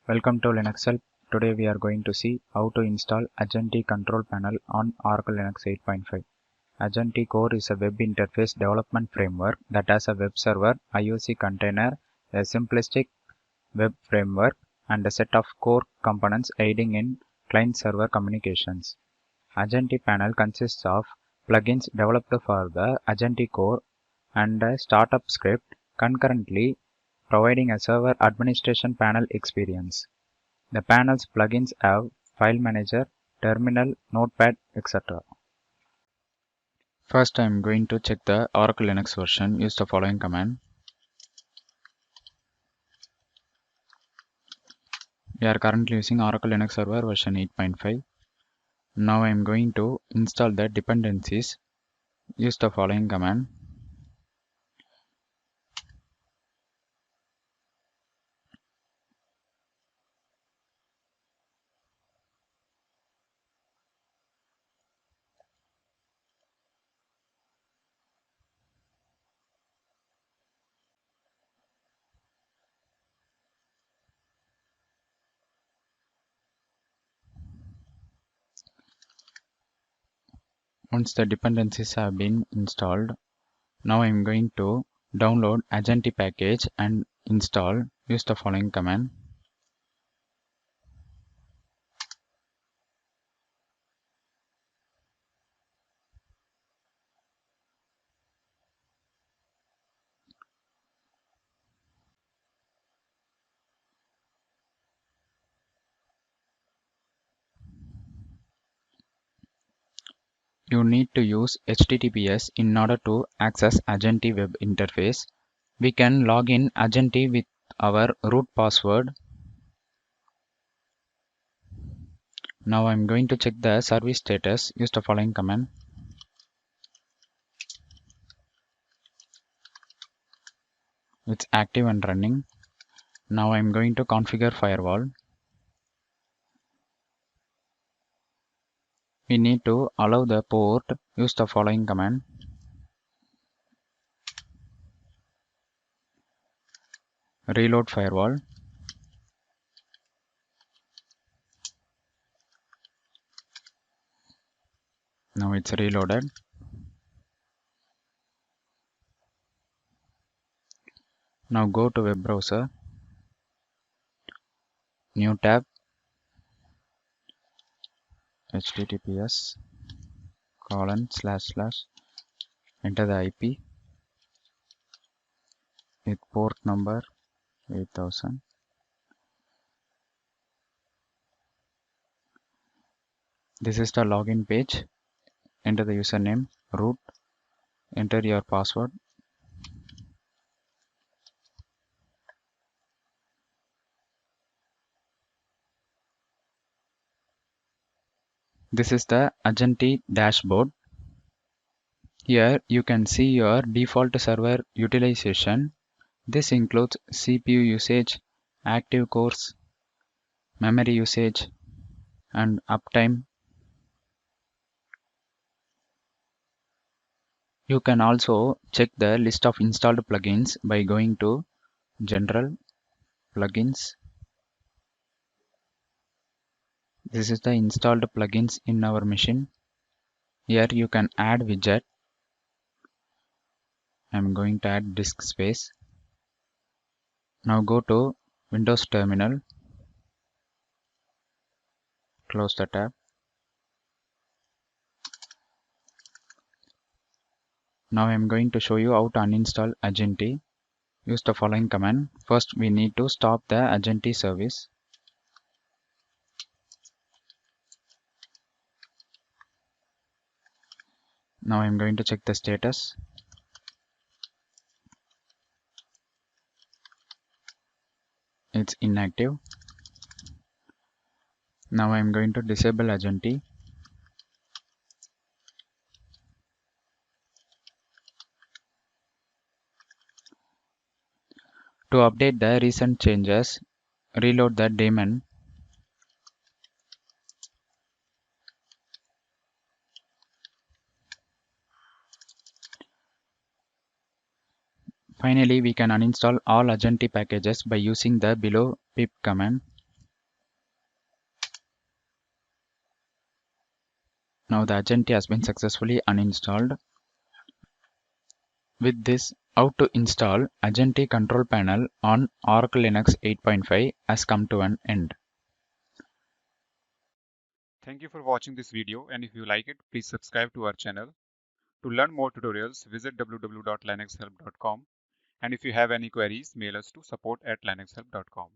Welcome to Linux Help. Today we are going to see how to install Ajenti Control Panel on Oracle Linux 8.5. Ajenti Core is a web interface development framework that has a web server, IOC container, a simplistic web framework, and a set of core components aiding in client-server communications. Ajenti Panel consists of plugins developed for the Ajenti Core and a startup script, concurrently providing a server administration panel experience. The panel's plugins have File Manager, Terminal, Notepad, etc. First, I am going to check the Oracle Linux version. Use the following command. We are currently using Oracle Linux Server version 8.5. Now I am going to install the dependencies. Use the following command. Once the dependencies have been installed, now I am going to download Ajenti package and install. Use the following command. You need to use HTTPS in order to access Ajenti web interface. We can log in Ajenti with our root password. Now I am going to check the service status. Use the following command. It's active and running. Now I am going to configure firewall. We need to allow the port. Use the following command. Reload firewall. Now it's reloaded. Now go to web browser. New tab. https:// enter the IP with port number 8000. This is the login page. Enter the username, root, enter your password. This is the Ajenti dashboard. Here you can see your default server utilization. This includes CPU usage, active cores, memory usage, and uptime. You can also check the list of installed plugins by going to General, Plugins. This is the installed plugins in our machine. Here you can add widget. I am going to add disk space. Now go to Windows Terminal. Close the tab. Now I am going to show you how to uninstall Ajenti. Use the following command. First we need to stop the Ajenti service. Now I am going to check the status. It's inactive. Now I am going to disable Ajenti. To update the recent changes, reload the daemon. Finally, we can uninstall all Ajenti packages by using the below pip command. Now the Ajenti has been successfully uninstalled. With this, how to install Ajenti control panel on Oracle Linux 8.5 has come to an end. Thank you for watching this video, and if you like it, please subscribe to our channel. To learn more tutorials, visit www.linuxhelp.com, and if you have any queries, mail us to support@linuxhelp.com.